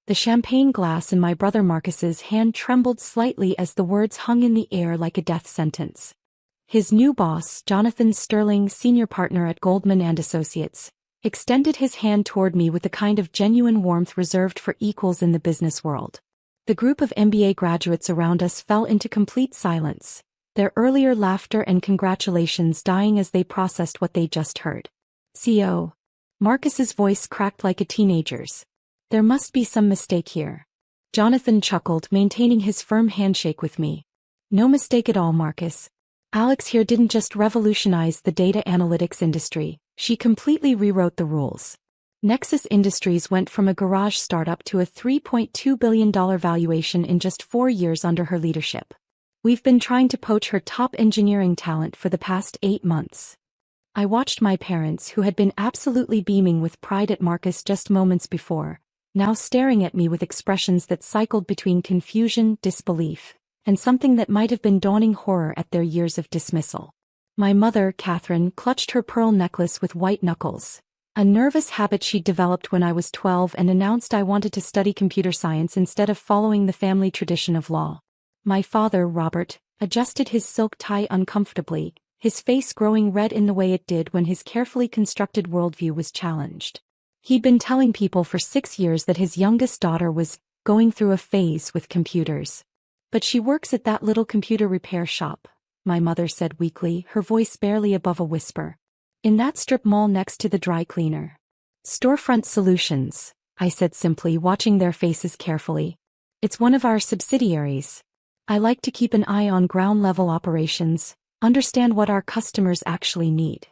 The champagne glass in my brother Marcus's hand trembled slightly as the words hung in the air like a death sentence. His new boss, Jonathan Sterling, senior partner at Goldman & Associates, extended his hand toward me with the kind of genuine warmth reserved for equals in the business world. The group of MBA graduates around us fell into complete silence, their earlier laughter and congratulations dying as they processed what they just heard. CO. Marcus's voice cracked like a teenager's. There must be some mistake here. Jonathan chuckled, maintaining his firm handshake with me. No mistake at all, Marcus. Alex here didn't just revolutionize the data analytics industry, she completely rewrote the rules. Nexus Industries went from a garage startup to a $3.2 billion valuation in just 4 years under her leadership. We've been trying to poach her top engineering talent for the past 8 months. I watched my parents, who had been absolutely beaming with pride at Marcus just moments before, now staring at me with expressions that cycled between confusion, disbelief, and something that might have been dawning horror at their years of dismissal. My mother, Catherine, clutched her pearl necklace with white knuckles, a nervous habit she'd developed when I was 12, and announced I wanted to study computer science instead of following the family tradition of law. My father, Robert, adjusted his silk tie uncomfortably, his face growing red in the way it did when his carefully constructed worldview was challenged. He'd been telling people for 6 years that his youngest daughter was going through a phase with computers. But she works at that little computer repair shop, my mother said weakly, her voice barely above a whisper. In that strip mall next to the dry cleaner. Storefront Solutions, I said simply, watching their faces carefully. It's one of our subsidiaries. I like to keep an eye on ground-level operations, understand what our customers actually need.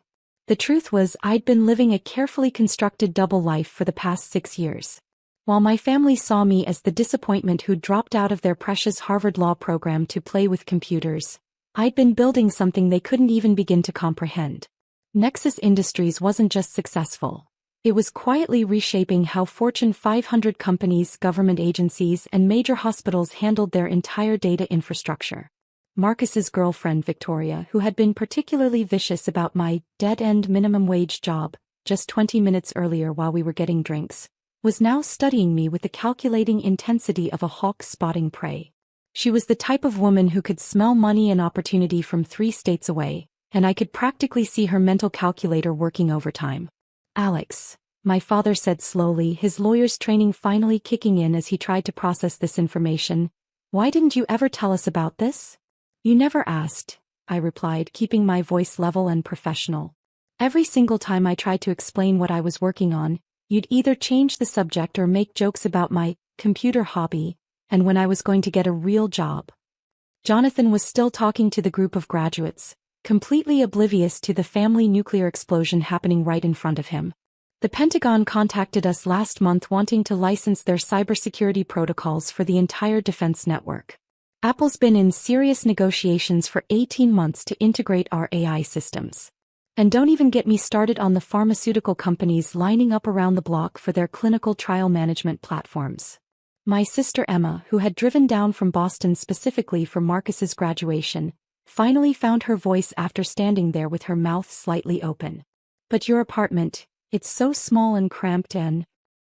The truth was, I'd been living a carefully constructed double life for the past 6 years. While my family saw me as the disappointment who'd dropped out of their precious Harvard Law program to play with computers, I'd been building something they couldn't even begin to comprehend. Nexus Industries wasn't just successful. It was quietly reshaping how Fortune 500 companies, government agencies, and major hospitals handled their entire data infrastructure. Marcus's girlfriend, Victoria, who had been particularly vicious about my dead-end minimum wage job just 20 minutes earlier while we were getting drinks, was now studying me with the calculating intensity of a hawk spotting prey. She was the type of woman who could smell money and opportunity from 3 states away, and I could practically see her mental calculator working overtime. Alex, my father said slowly, his lawyer's training finally kicking in as he tried to process this information, why didn't you ever tell us about this? You never asked, I replied, keeping my voice level and professional. Every single time I tried to explain what I was working on, you'd either change the subject or make jokes about my computer hobby, and when I was going to get a real job. Jonathan was still talking to the group of graduates, completely oblivious to the family nuclear explosion happening right in front of him. The Pentagon contacted us last month wanting to license their cybersecurity protocols for the entire defense network. Apple's been in serious negotiations for 18 months to integrate our AI systems. And don't even get me started on the pharmaceutical companies lining up around the block for their clinical trial management platforms. My sister Emma, who had driven down from Boston specifically for Marcus's graduation, finally found her voice after standing there with her mouth slightly open. But your apartment, it's so small and cramped and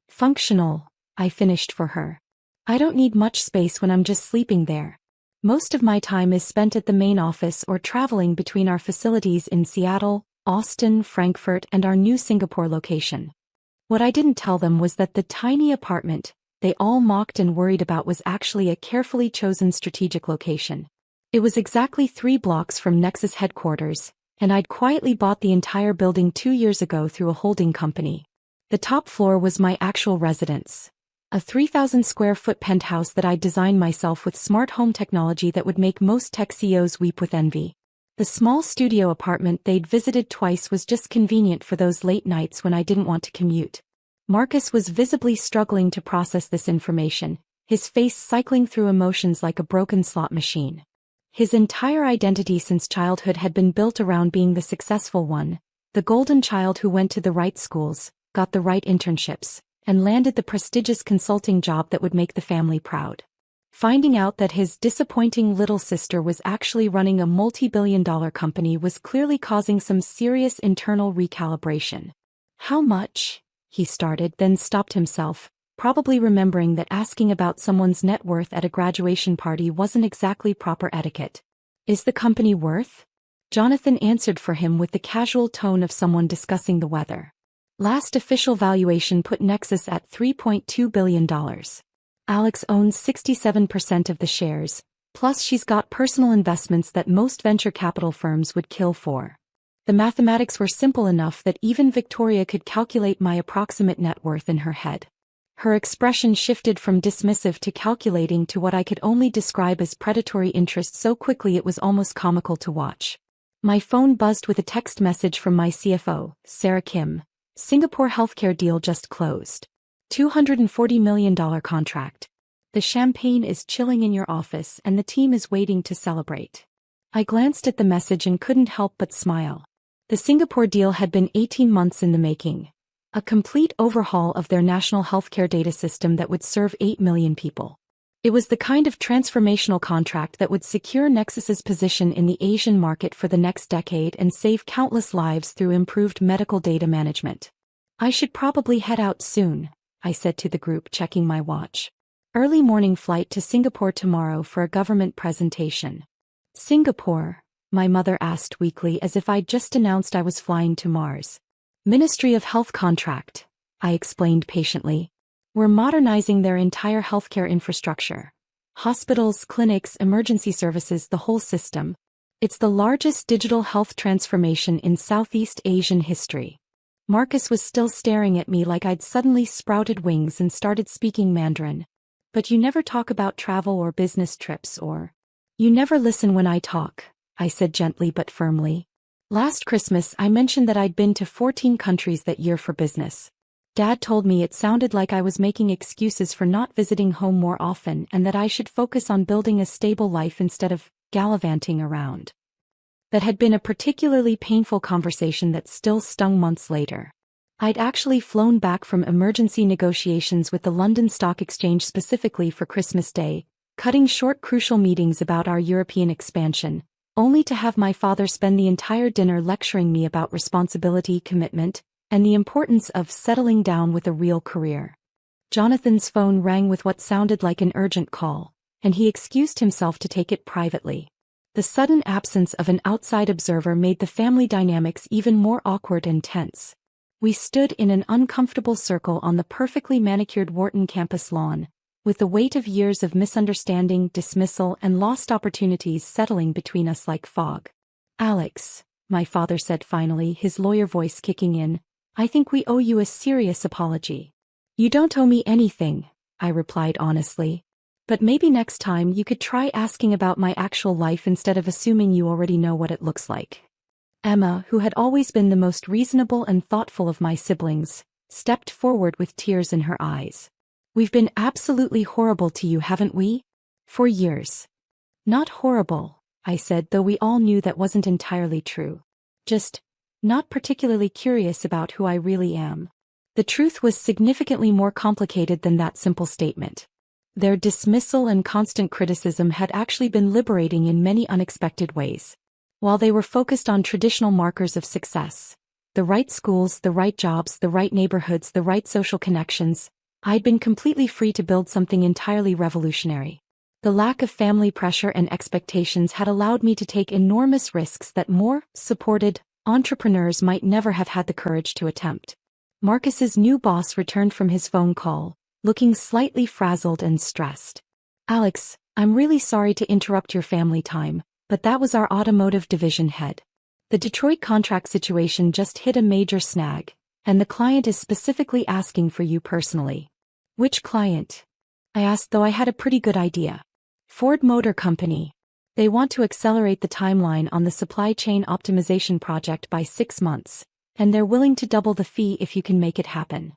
functional, I finished for her. I don't need much space when I'm just sleeping there. Most of my time is spent at the main office or traveling between our facilities in Seattle, Austin, Frankfurt, and our new Singapore location. What I didn't tell them was that the tiny apartment they all mocked and worried about was actually a carefully chosen strategic location. It was exactly 3 blocks from Nexus headquarters, and I'd quietly bought the entire building 2 years ago through a holding company. The top floor was my actual residence, a 3,000 square foot penthouse that I'd designed myself with smart home technology that would make most tech CEOs weep with envy. The small studio apartment they'd visited twice was just convenient for those late nights when I didn't want to commute. Marcus was visibly struggling to process this information, his face cycling through emotions like a broken slot machine. His entire identity since childhood had been built around being the successful one, the golden child who went to the right schools, got the right internships, and landed the prestigious consulting job that would make the family proud. Finding out that his disappointing little sister was actually running a multi-billion-dollar company was clearly causing some serious internal recalibration. How much? He started, then stopped himself, probably remembering that asking about someone's net worth at a graduation party wasn't exactly proper etiquette. Is the company worth? Jonathan answered for him with the casual tone of someone discussing the weather. Last official valuation put Nexus at $3.2 billion. Alex owns 67% of the shares, plus she's got personal investments that most venture capital firms would kill for. The mathematics were simple enough that even Victoria could calculate my approximate net worth in her head. Her expression shifted from dismissive to calculating to what I could only describe as predatory interest so quickly it was almost comical to watch. My phone buzzed with a text message from my CFO, Sarah Kim. Singapore healthcare deal just closed. $240 million contract. The champagne is chilling in your office and the team is waiting to celebrate. I glanced at the message and couldn't help but smile. The Singapore deal had been 18 months in the making. A complete overhaul of their national healthcare data system that would serve 8 million people. It was the kind of transformational contract that would secure Nexus's position in the Asian market for the next decade and save countless lives through improved medical data management. I should probably head out soon, I said to the group, checking my watch. Early morning flight to Singapore tomorrow for a government presentation. Singapore? My mother asked weakly as if I'd just announced I was flying to Mars. Ministry of Health contract, I explained patiently. We're modernizing their entire healthcare infrastructure. Hospitals, clinics, emergency services, the whole system. It's the largest digital health transformation in Southeast Asian history. Marcus was still staring at me like I'd suddenly sprouted wings and started speaking Mandarin. But you never talk about travel or business trips or... You never listen when I talk, I said gently but firmly. Last Christmas I mentioned that I'd been to 14 countries that year for business. Dad told me it sounded like I was making excuses for not visiting home more often and that I should focus on building a stable life instead of gallivanting around. That had been a particularly painful conversation that still stung months later. I'd actually flown back from emergency negotiations with the London Stock Exchange specifically for Christmas Day, cutting short crucial meetings about our European expansion, only to have my father spend the entire dinner lecturing me about responsibility, commitment, and the importance of settling down with a real career. Jonathan's phone rang with what sounded like an urgent call, and he excused himself to take it privately. The sudden absence of an outside observer made the family dynamics even more awkward and tense. We stood in an uncomfortable circle on the perfectly manicured Wharton campus lawn, with the weight of years of misunderstanding, dismissal, and lost opportunities settling between us like fog. Alex, my father said finally, his lawyer voice kicking in, I think we owe you a serious apology. You don't owe me anything, I replied honestly. But maybe next time you could try asking about my actual life instead of assuming you already know what it looks like. Emma, who had always been the most reasonable and thoughtful of my siblings, stepped forward with tears in her eyes. We've been absolutely horrible to you, haven't we? For years. Not horrible, I said, though we all knew that wasn't entirely true. Just not particularly curious about who I really am. The truth was significantly more complicated than that simple statement. Their dismissal and constant criticism had actually been liberating in many unexpected ways. While they were focused on traditional markers of success, the right schools, the right jobs, the right neighborhoods, the right social connections, I'd been completely free to build something entirely revolutionary. The lack of family pressure and expectations had allowed me to take enormous risks that more supported entrepreneurs might never have had the courage to attempt. Marcus's new boss returned from his phone call, looking slightly frazzled and stressed. Alex, I'm really sorry to interrupt your family time, but that was our automotive division head. The Detroit contract situation just hit a major snag, and the client is specifically asking for you personally. Which client? I asked, though I had a pretty good idea. Ford Motor Company. They want to accelerate the timeline on the supply chain optimization project by 6 months, and they're willing to double the fee if you can make it happen.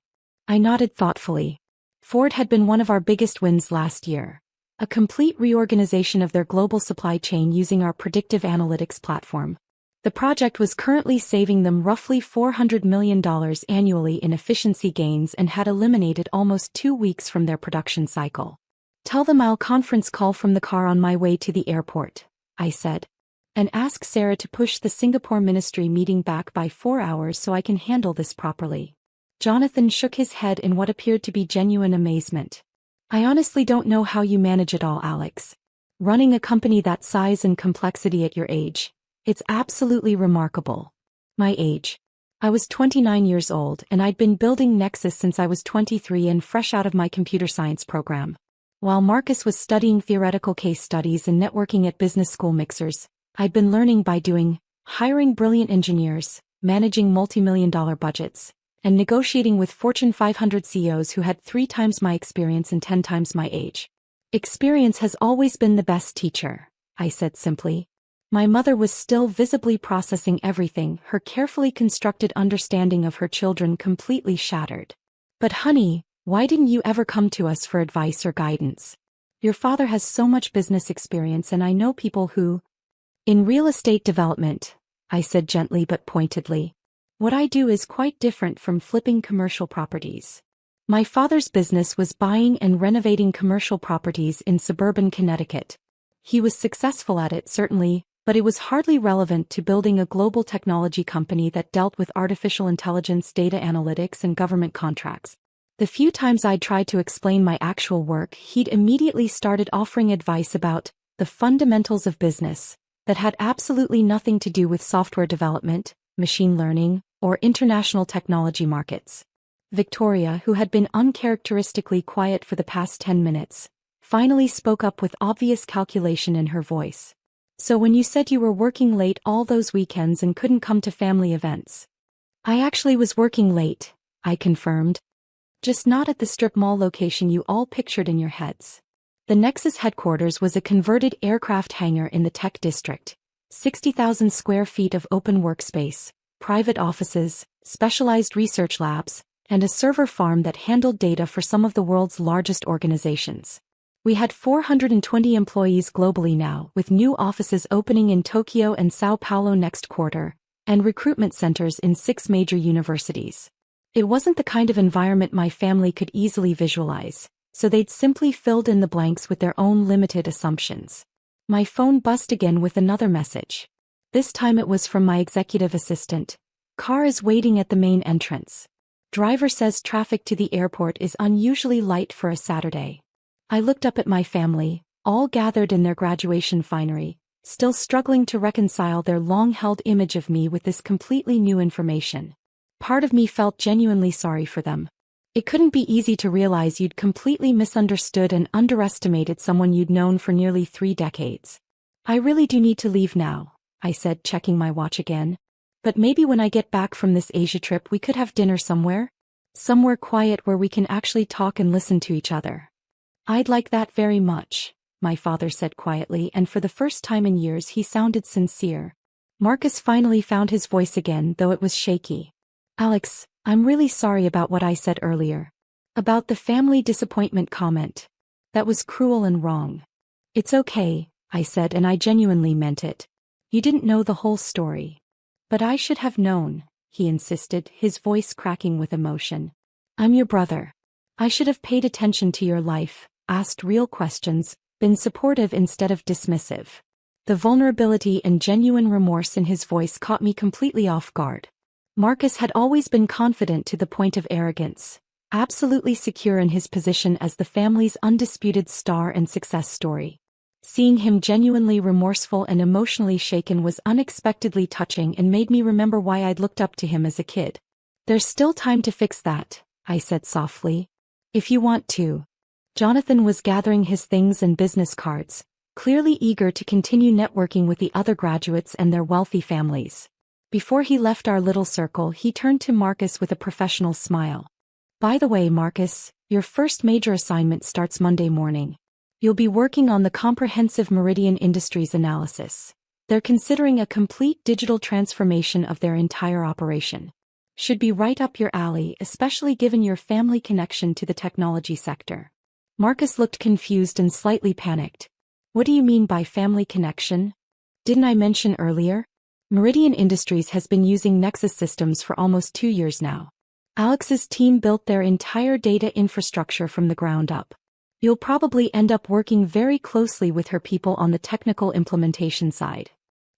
I nodded thoughtfully. Ford had been one of our biggest wins last year. A complete reorganization of their global supply chain using our predictive analytics platform. The project was currently saving them roughly $400 million annually in efficiency gains and had eliminated almost 2 weeks from their production cycle. Tell them I'll conference call from the car on my way to the airport, I said. And ask Sarah to push the Singapore ministry meeting back by 4 hours so I can handle this properly. Jonathan shook his head in what appeared to be genuine amazement. I honestly don't know how you manage it all, Alex. Running a company that size and complexity at your age. It's absolutely remarkable. My age. I was 29 years old and I'd been building Nexus since I was 23 and fresh out of my computer science program. While Marcus was studying theoretical case studies and networking at business school mixers, I'd been learning by doing, hiring brilliant engineers, managing multi-million-dollar budgets, and negotiating with Fortune 500 CEOs who had 3 times my experience and 10 times my age. Experience has always been the best teacher, I said simply. My mother was still visibly processing everything, her carefully constructed understanding of her children completely shattered. But honey, why didn't you ever come to us for advice or guidance? Your father has so much business experience and I know people who... In real estate development, I said gently but pointedly. What I do is quite different from flipping commercial properties. My father's business was buying and renovating commercial properties in suburban Connecticut. He was successful at it, certainly, but it was hardly relevant to building a global technology company that dealt with artificial intelligence, data analytics, and government contracts. The few times I'd tried to explain my actual work, he'd immediately started offering advice about the fundamentals of business that had absolutely nothing to do with software development, machine learning, or international technology markets. Victoria, who had been uncharacteristically quiet for the past 10 minutes, finally spoke up with obvious calculation in her voice. So when you said you were working late all those weekends and couldn't come to family events? I actually was working late, I confirmed. Just not at the strip mall location you all pictured in your heads. The Nexus headquarters was a converted aircraft hangar in the tech district. 60,000 square feet of open workspace, private offices, specialized research labs, and a server farm that handled data for some of the world's largest organizations. We had 420 employees globally now, with new offices opening in Tokyo and Sao Paulo next quarter, and recruitment centers in 6 major universities. It wasn't the kind of environment my family could easily visualize, so they'd simply filled in the blanks with their own limited assumptions. My phone buzzed again with another message. This time it was from my executive assistant. Car is waiting at the main entrance. Driver says traffic to the airport is unusually light for a Saturday. I looked up at my family, all gathered in their graduation finery, still struggling to reconcile their long-held image of me with this completely new information. Part of me felt genuinely sorry for them. It couldn't be easy to realize you'd completely misunderstood and underestimated someone you'd known for nearly 3 decades. I really do need to leave now, I said, checking my watch again. But maybe when I get back from this Asia trip we could have dinner somewhere? Somewhere quiet where we can actually talk and listen to each other. I'd like that very much, my father said quietly, and for the first time in years he sounded sincere. Marcus finally found his voice again, though it was shaky. Alex, I'm really sorry about what I said earlier. About the family disappointment comment. That was cruel and wrong. It's okay, I said, and I genuinely meant it. You didn't know the whole story. But I should have known, he insisted, his voice cracking with emotion. I'm your brother. I should have paid attention to your life, asked real questions, been supportive instead of dismissive. The vulnerability and genuine remorse in his voice caught me completely off guard. Marcus had always been confident to the point of arrogance, absolutely secure in his position as the family's undisputed star and success story. Seeing him genuinely remorseful and emotionally shaken was unexpectedly touching and made me remember why I'd looked up to him as a kid. There's still time to fix that, I said softly. If you want to. Jonathan was gathering his things and business cards, clearly eager to continue networking with the other graduates and their wealthy families. Before he left our little circle, he turned to Marcus with a professional smile. By the way, Marcus, your first major assignment starts Monday morning. You'll be working on the comprehensive Meridian Industries analysis. They're considering a complete digital transformation of their entire operation. Should be right up your alley, especially given your family connection to the technology sector. Marcus looked confused and slightly panicked. What do you mean by family connection? Didn't I mention earlier? Meridian Industries has been using Nexus systems for almost 2 years now. Alex's team built their entire data infrastructure from the ground up. You'll probably end up working very closely with her people on the technical implementation side.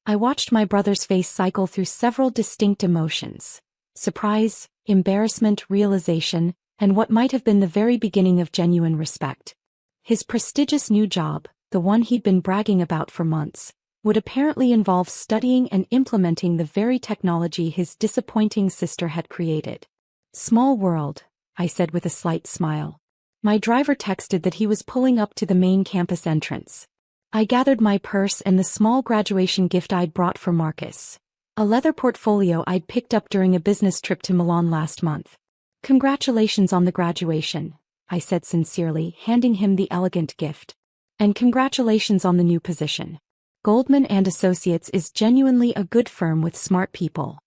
I watched my brother's face cycle through several distinct emotions. Surprise, embarrassment, realization, and what might have been the very beginning of genuine respect. His prestigious new job, the one he'd been bragging about for months, would apparently involve studying and implementing the very technology his disappointing sister had created. Small world, I said with a slight smile. My driver texted that he was pulling up to the main campus entrance. I gathered my purse and the small graduation gift I'd brought for Marcus, a leather portfolio I'd picked up during a business trip to Milan last month. Congratulations on the graduation, I said sincerely, handing him the elegant gift. And congratulations on the new position. Goldman & Associates is genuinely a good firm with smart people.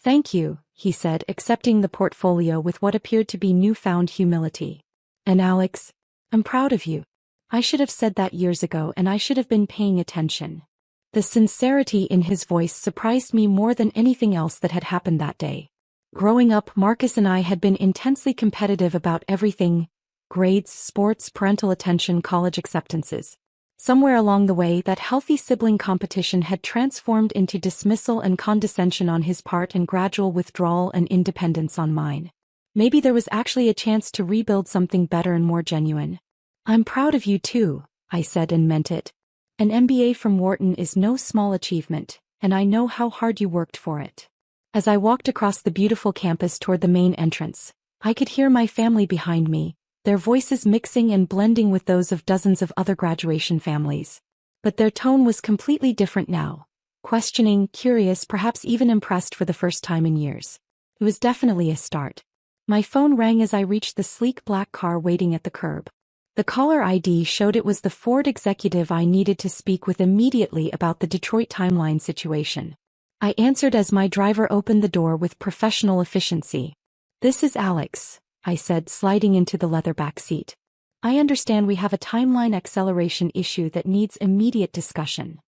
Thank you, he said, accepting the portfolio with what appeared to be newfound humility. And Alex, I'm proud of you. I should have said that years ago, and I should have been paying attention. The sincerity in his voice surprised me more than anything else that had happened that day. Growing up, Marcus and I had been intensely competitive about everything: grades, sports, parental attention, college acceptances. Somewhere along the way, that healthy sibling competition had transformed into dismissal and condescension on his part and gradual withdrawal and independence on mine. Maybe there was actually a chance to rebuild something better and more genuine. I'm proud of you too, I said, and meant it. An MBA from Wharton is no small achievement, and I know how hard you worked for it. As I walked across the beautiful campus toward the main entrance, I could hear my family behind me, their voices mixing and blending with those of dozens of other graduation families. But their tone was completely different now. Questioning, curious, perhaps even impressed for the first time in years. It was definitely a start. My phone rang as I reached the sleek black car waiting at the curb. The caller ID showed it was the Ford executive I needed to speak with immediately about the Detroit timeline situation. I answered as my driver opened the door with professional efficiency. "This is Alex," I said, sliding into the leather back seat. "I understand we have a timeline acceleration issue that needs immediate discussion."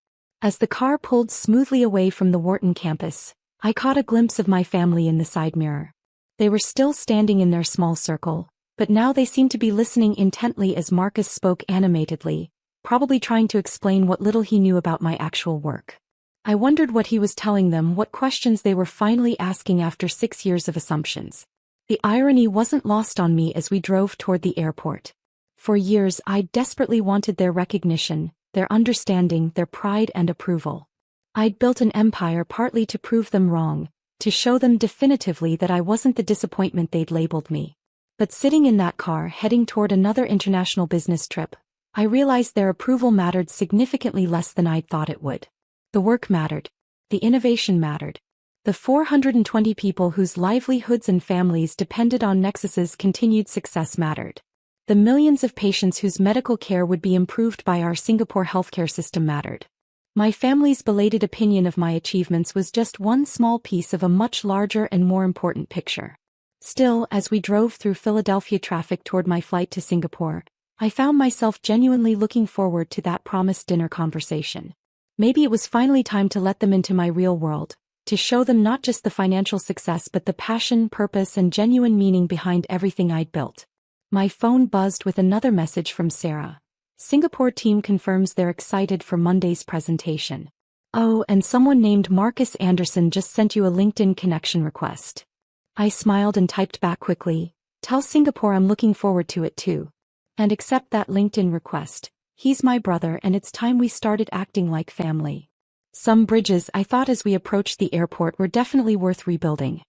As the car pulled smoothly away from the Wharton campus, I caught a glimpse of my family in the side mirror. They were still standing in their small circle, but now they seemed to be listening intently as Marcus spoke animatedly, probably trying to explain what little he knew about my actual work. I wondered what he was telling them, what questions they were finally asking after 6 years of assumptions. The irony wasn't lost on me as we drove toward the airport. For years I desperately wanted their recognition, their understanding, their pride and approval. I'd built an empire partly to prove them wrong, to show them definitively that I wasn't the disappointment they'd labeled me. But sitting in that car heading toward another international business trip, I realized their approval mattered significantly less than I'd thought it would. The work mattered. The innovation mattered. The 420 people whose livelihoods and families depended on Nexus's continued success mattered. The millions of patients whose medical care would be improved by our Singapore healthcare system mattered. My family's belated opinion of my achievements was just one small piece of a much larger and more important picture. Still, as we drove through Philadelphia traffic toward my flight to Singapore, I found myself genuinely looking forward to that promised dinner conversation. Maybe it was finally time to let them into my real world, to show them not just the financial success but the passion, purpose and genuine meaning behind everything I'd built. My phone buzzed with another message from Sarah. "Singapore team confirms they're excited for Monday's presentation. Oh, and someone named Marcus Anderson just sent you a LinkedIn connection request." I smiled and typed back quickly, "Tell Singapore I'm looking forward to it too. And accept that LinkedIn request. He's my brother and it's time we started acting like family." Some bridges, I thought as we approached the airport, were definitely worth rebuilding.